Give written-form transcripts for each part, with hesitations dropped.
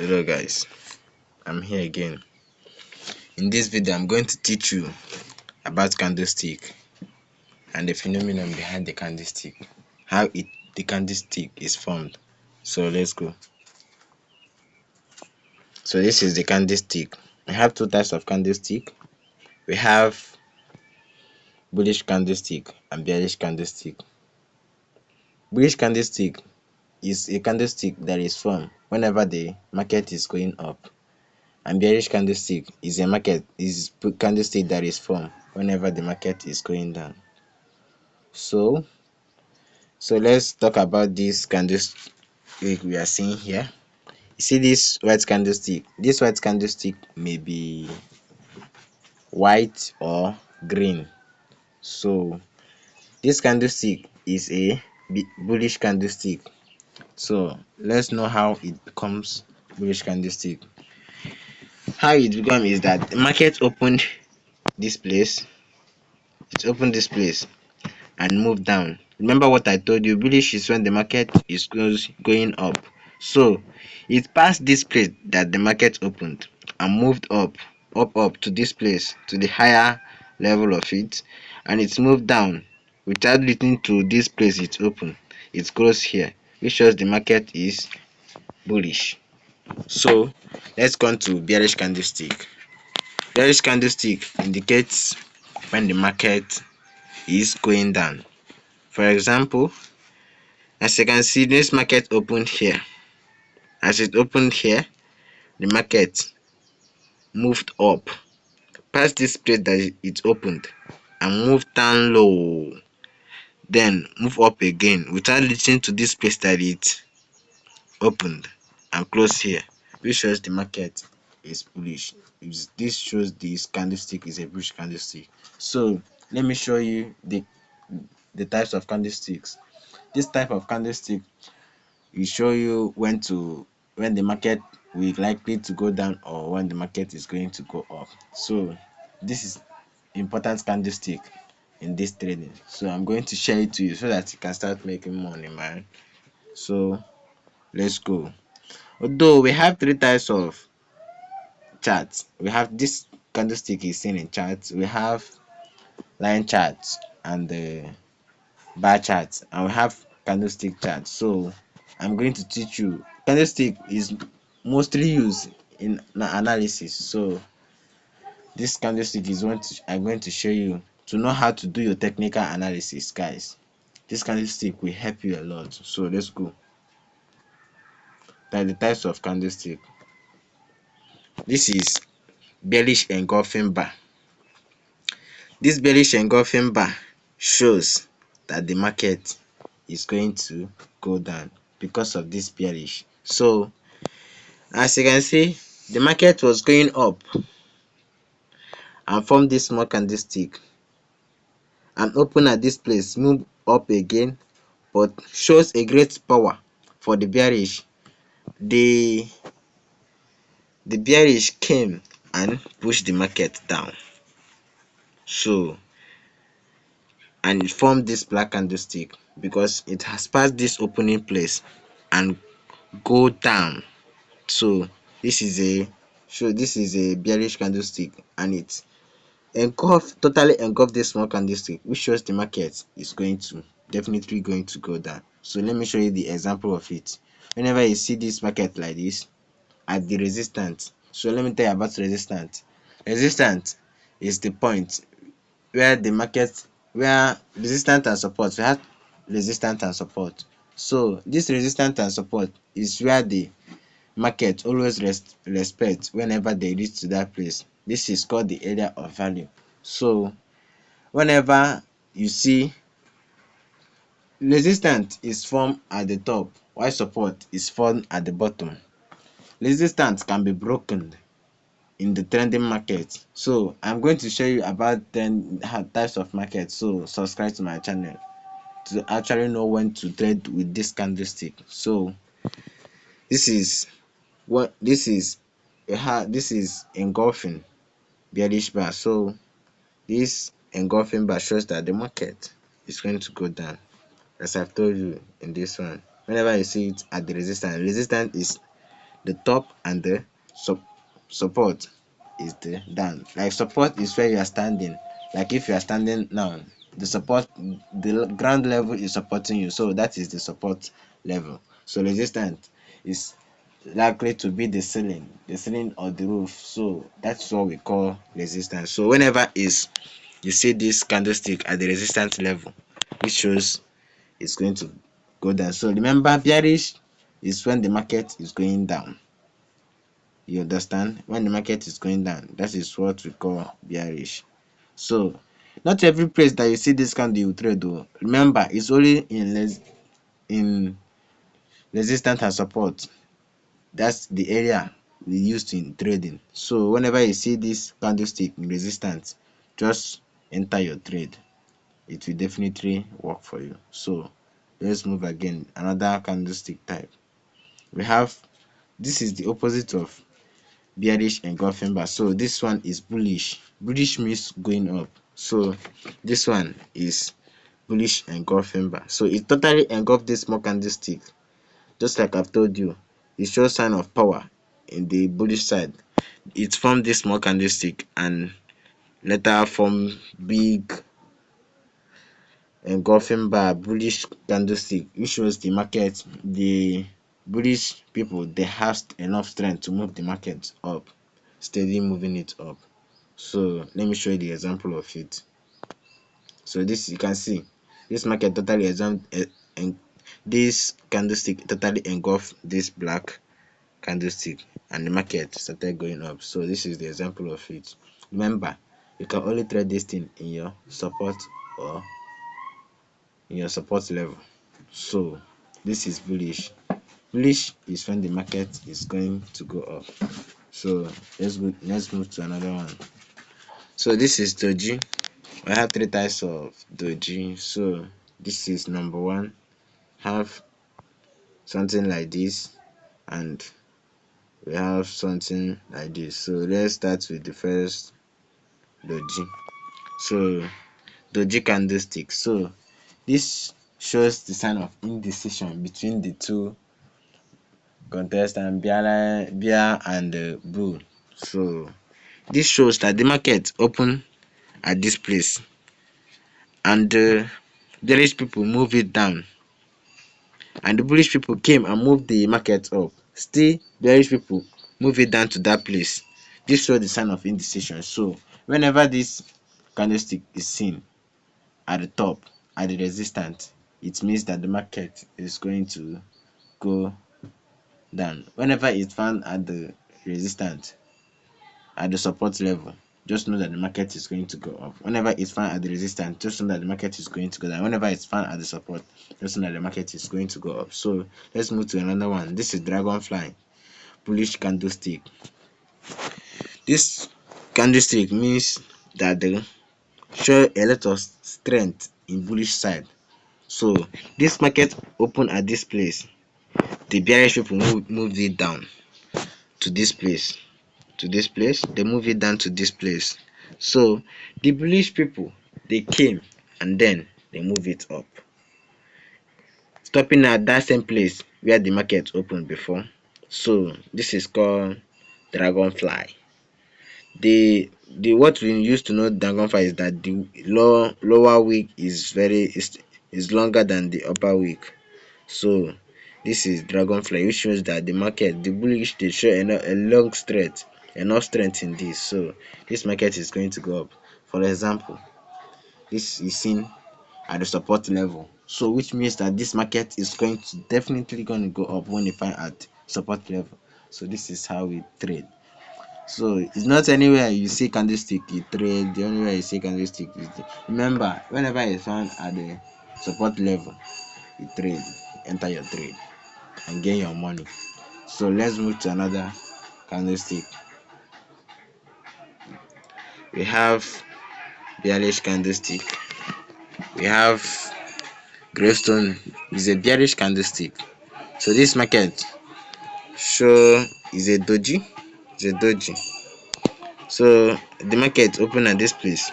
Hello guys, I'm here again. In this video, I'm going to teach you about candlestick and the phenomenon behind the candlestick, how the candlestick is formed. So let's go. So this is the candlestick. We have two types of candlestick. We have bullish candlestick and bearish candlestick. Bullish candlestick is a candlestick that is formed whenever the market is going up, and bearish candlestick is a candlestick that is formed whenever the market is going down. So let's talk about this candlestick we are seeing here. You see this white candlestick? This white candlestick may be white or green. So this candlestick is a bullish candlestick. So let's know how it becomes bullish candlestick. How it becomes is that the market opened this place, and move down. Remember what I told you, bullish is when the market is going up. So it passed this place that the market opened and moved up to this place, to the higher level of it, and it's moved down without reaching to this place it opened. It's closed here, which shows the market is bullish. So let's go to bearish candlestick. Bearish candlestick indicates when the market is going down. For example, as you can see, this market opened here. As it opened here, the market moved up past this place that it opened and moved down low, then move up again without reaching to this place that it opened and closed here, which shows the market is bullish. This shows this candlestick is a bullish candlestick. So let me show you the types of candlesticks. This type of candlestick will show you when the market will likely to go down or when the market is going to go up. So this is important candlestick in this trading. So I'm going to share it to you so that you can start making money, man. So let's go. Although we have three types of charts, we have this candlestick is seen in charts. We have line charts and the bar charts, and we have candlestick charts. So I'm going to teach you. Candlestick is mostly used in analysis. So this candlestick is what I'm going to show you to know how to do your technical analysis, guys. This candlestick will help you a lot. So let's go. That the types of candlestick. This is bearish engulfing bar. This bearish engulfing bar shows that the market is going to go down because of this bearish. So as you can see, the market was going up and formed this small candlestick and open at this place, move up again, but shows a great power for the bearish. The bearish came and pushed the market down. So and it formed this black candlestick because it has passed this opening place and go down. So this is a bearish candlestick, and it totally engulf this small candlestick, which shows the market is definitely going to go down. So let me show you the example of it. Whenever you see this market like this at the resistance, so let me tell you about resistance. Resistance is the point where resistance and support. We have resistance and support. So this resistance and support is where the market always respect whenever they reach to that place. This is called the area of value. So whenever you see resistance is formed at the top while support is formed at the bottom, resistance can be broken in the trending market. So I'm going to show you about 10 types of market. So subscribe to my channel to actually know when to trade with this candlestick. So this is this is engulfing bearish bar. So this engulfing bar shows that the market is going to go down, as I've told you in this one. Whenever you see it at the resistance is The top and the sup- support is the down. Like support is where you are standing. Like if you are standing now, the support, the ground level is supporting you, so that is the support level. So resistance is likely to be the ceiling or the roof. So that's what we call resistance. So whenever is you see this candlestick at the resistance level, which shows it's going to go down. So remember, bearish is when the market is going down. You understand? When the market is going down, that is what we call bearish. So not every place that you see this candle you trade though. Remember, it's only in resistance and support. That's the area we used in trading. So whenever you see this candlestick in resistance, just enter your trade. It will definitely work for you. So let's move again. Another candlestick type. We have, this is the opposite of bearish engulfing bar. So this one is bullish. Bullish means going up. So this one is bullish engulfing bar. So it totally engulfed this small candlestick. Just like I've told you, it shows sign of power in the bullish side. It formed this small candlestick and later form big engulfing bar bullish candlestick, which shows the market, the bullish people, they have enough strength to move the market up, steady moving it up. So let me show you the example of it. So this, you can see this market totally and this candlestick totally engulfed this black candlestick and the market started going up. So this is the example of it. Remember, you can only trade this thing in your support or in your support level. So this is bullish. Bullish is when the market is going to go up. So let's move to another one. So this is doji. I have three types of doji. So this is number one, have something like this, and we have something like this. So let's start with the first doji. So doji candlestick. So this shows the sign of indecision between the two contestants, bear and bull. So this shows that the market open at this place and the bearish people move it down, and the bullish people came and moved the market up. Still, bearish people move it down to that place. This shows the sign of indecision. So whenever this candlestick is seen at the top, at the resistance, it means that the market is going to go down. Whenever it's found at the resistance, at the support level, just know that the market is going to go up. Whenever it's found at the resistance, just know that the market is going to go down. Whenever it's found at the support, just know that the market is going to go up. So let's move to another one. This is dragonfly bullish candlestick. This candlestick means that they show a lot of strength in bullish side. So this market open at this place, the bearish people moved it down to this place, they move it down to this place. So the bullish people, they came and then they move it up, stopping at that same place where the market opened before. So this is called dragonfly. The what we used to know dragonfly is that the lower wick is longer than the upper wick. So this is dragonfly, which shows that the market, the bullish, they show a long strength, enough strength in this. So this market is going to go up. For example, this is seen at the support level. So which means that this market is definitely going to go up when you find at support level. So this is how we trade. So it's not anywhere you see candlestick you trade. The only way you see candlestick is remember, whenever it's found at the support level, you trade, enter your trade and gain your money. So let's move to another candlestick. We have bearish candlestick. We have gravestone is a bearish candlestick. So this market show is a doji. It's a doji. So the market open at this place.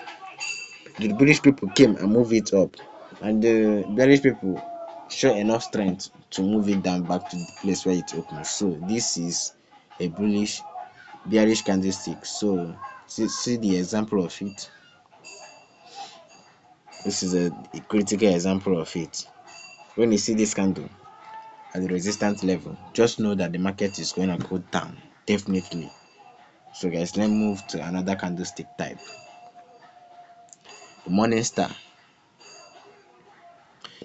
The bullish people came and move it up, and the bearish people show enough strength to move it down back to the place where it opened. So this is a bearish candlestick. So see the example of it. This is a critical example of it. When you see this candle at the resistance level, just know that the market is going to go down, definitely. So guys, let's move to another candlestick type, the morning star.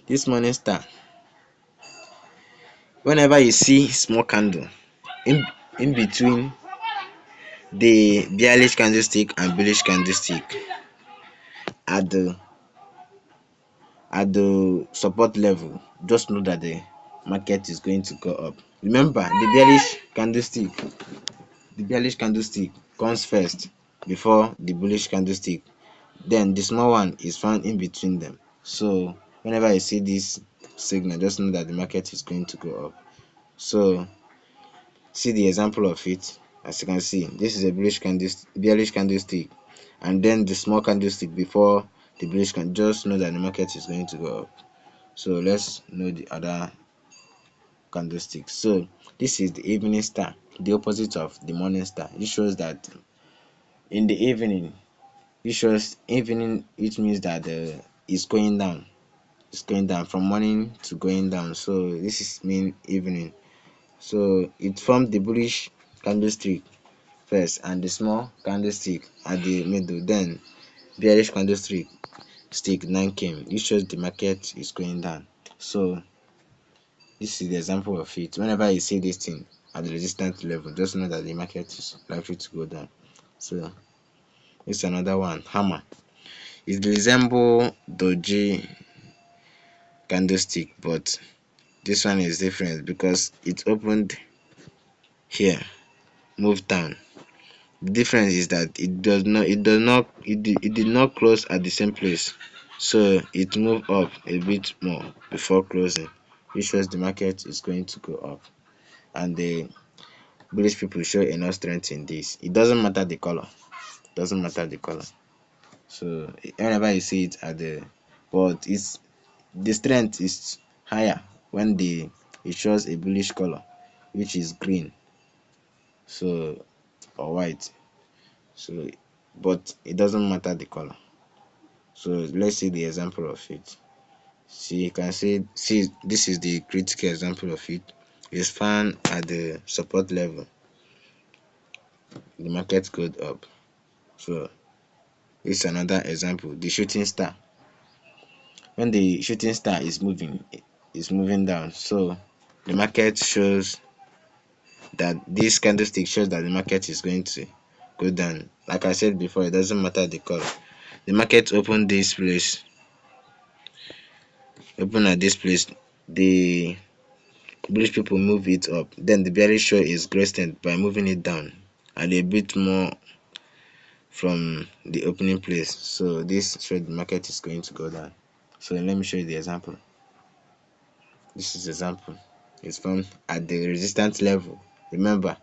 This morning star, whenever you see small candle in between the bearish candlestick and bullish candlestick at the support level, just know that the market is going to go up. Remember, the bearish candlestick comes first before the bullish candlestick, then the small one is found in between them. So whenever I see this signal, just know that the market is going to go up. So see the example of it. As you can see, this is a bearish candlestick, and then the small candlestick before the bullish can just know that the market is going to go up. So let's know the other candlestick. So this is the evening star, the opposite of the morning star. It shows that in the evening, which means that it's going down. It's going down from morning to going down. So this is mean evening. So it formed the bullish candlestick first and the small candlestick at the middle. Then bearish candlestick now came. It shows the market is going down. So this is the example of it. Whenever you see this thing at the resistance level, just know that the market is likely to go down. So this is another one, hammer. It resembles doji candlestick, but this one is different because it opened here, moved down. The difference is that it did not close at the same place, so it moved up a bit more before closing, which shows the market is going to go up, and the bullish people show enough strength in this. It doesn't matter the color, so whenever you see it at but the strength is higher when it shows a bullish color, which is green, so or white. So but it doesn't matter the color. So let's see the example of it. See, you can see this is the critical example of it. It's found at the support level, the market goes up. So this is another example, the shooting star. When the shooting star is moving down, so the market shows that this candlestick shows that the market is going to go down. Like I said before, it doesn't matter the color. The market open at this place, the bullish people move it up, then the bearish show is greater by moving it down and a bit more from the opening place. So this shows the market is going to go down. So let me show you the example. This is example. It's found at the resistance level. Remember,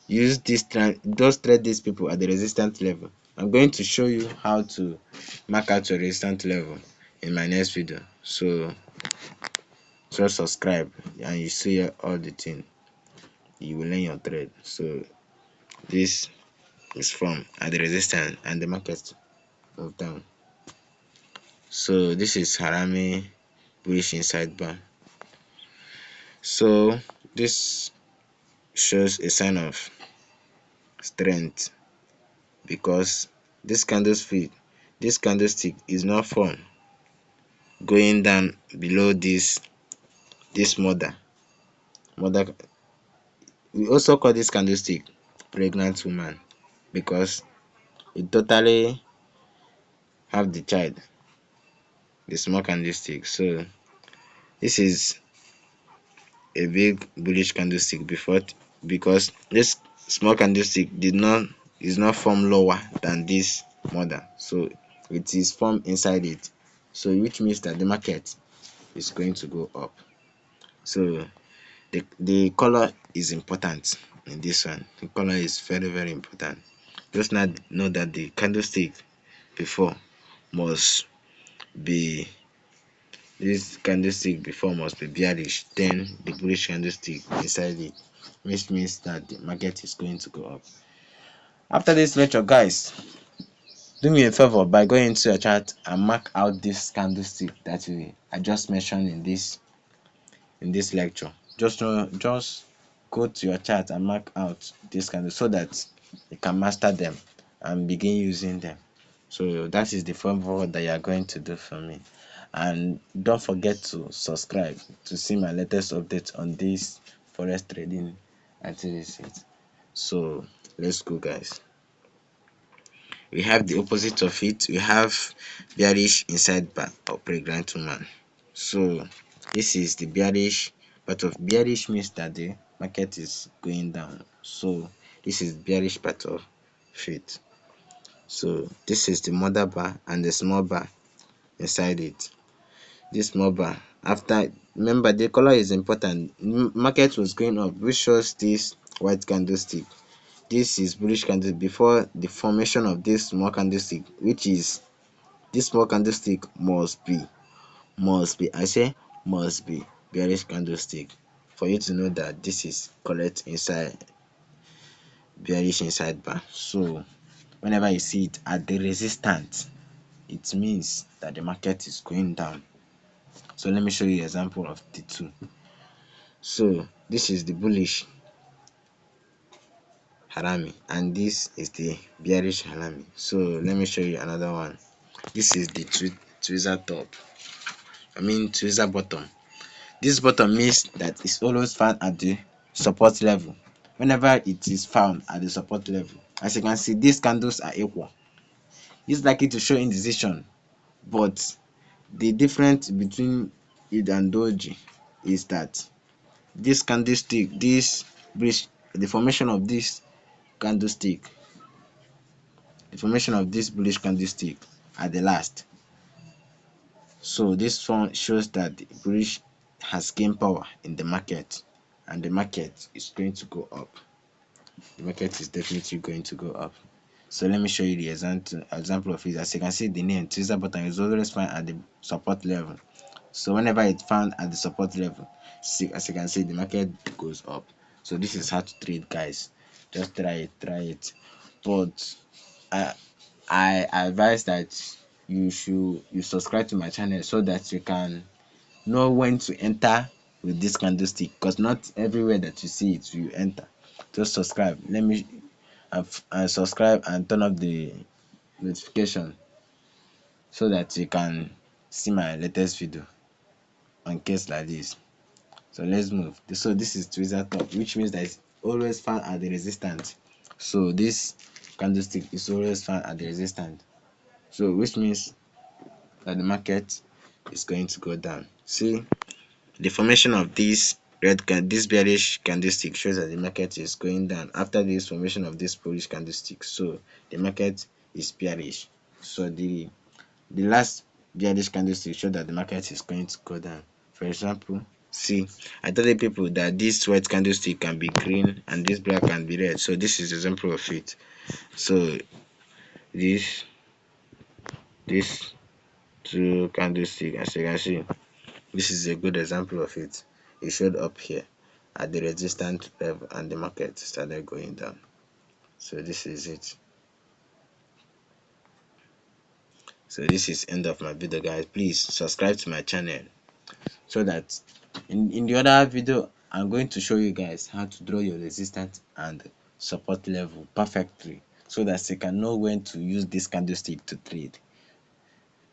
use just trade these people at the resistance level. I'm going to show you how to mark out your resistance level in my next video. So just subscribe and you see all the thing. You will learn your trade. So this is from at the resistance and the market move down. So this is Harami bullish inside bar. So this shows a sign of strength because this candlestick is not formed going down below this mother. We also call this candlestick pregnant woman because it totally have the child, the small candlestick. So this is a big bullish candlestick because this small candlestick is not formed lower than this mother, so it is formed inside it, so which means that the market is going to go up. So the color is important in this one. The color is very important. Just not know that the candlestick before must be This candlestick before must be bearish, then the bullish candlestick inside it, which means that the market is going to go up. After this lecture, guys, do me a favor by going into your chart and mark out this candlestick that I just mentioned in this lecture. Just go to your chart and mark out this candle so that you can master them and begin using them. So that is the favor that you are going to do for me. And don't forget to subscribe to see my latest updates on this forex trading activities. So let's go, guys. We have the opposite of it. We have bearish inside bar or pregnant woman. So this is the bearish part of bearish means that the market is going down. So this is bearish part of it. So this is the mother bar and the small bar inside it. This small bar, after, remember the color is important. Market was going up, which shows this white candlestick. This is bullish candle before the formation of this small candlestick, which is this small candlestick must be, I say must be bearish candlestick for you to know that this is correct inside bearish inside bar. So whenever you see it at the resistance, it means that the market is going down. So let me show you an example of the two. So this is the bullish harami and this is the bearish harami. So let me show you another one. This is the tweezer top, tweezer bottom. This bottom means that it's always found at the support level. Whenever it is found at the support level, as you can see, these candles are equal. It's likely to show indecision, but the difference between it and doji is that this candlestick, this bridge, the formation of this candlestick, the formation of this bullish candlestick at the last. So this one shows that the bullish has gained power in the market and the market is going to go up. The market is definitely going to go up. So let me show you the example of it. As you can see, the name tweezer button is always found at the support level. So whenever it's found at the support level, as you can see, the market goes up. So this is how to trade, guys. Just try it. But I advise that you subscribe to my channel so that you can know when to enter with this candlestick, because not everywhere that you see it you enter. Just subscribe. Let me subscribe and turn off the notification so that you can see my latest video on case like this. So let's move. So this is tweezer top, which means that it's always found at the resistance. So this candlestick is always found at the resistance, so which means that the market is going to go down. See, the formation of this this bearish candlestick shows that the market is going down after this formation of this bullish candlestick. So the market is bearish. So the last bearish candlestick shows that the market is going to go down. For example, see, I told the people that this white candlestick can be green and this black can be red. So this is an example of it. So this two candlestick, as you can see, this is a good example of it. It showed up here at the resistance level and the market started going down. So this is it. So this is end of my video, guys. Please subscribe to my channel so that in the other video I'm going to show you guys how to draw your resistance and support level perfectly, so that you can know when to use this candlestick to trade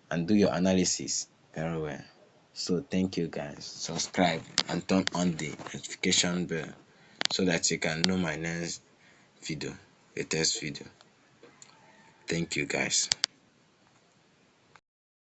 and do your analysis very well. So thank you, guys. Subscribe and turn on the notification bell so that you can know my next video, latest video. Thank you, guys.